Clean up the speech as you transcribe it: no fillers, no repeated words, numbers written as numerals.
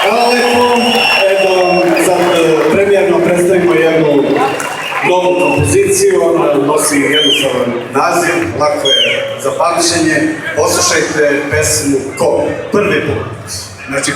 Hvala lepo. Evo, sad premijerno predstavimo jednu novu kompoziciju. Ona nosi jednostavan naziv, lako je za pamćenje. Poslušajte pesmu Ko? Prvi put. Znači,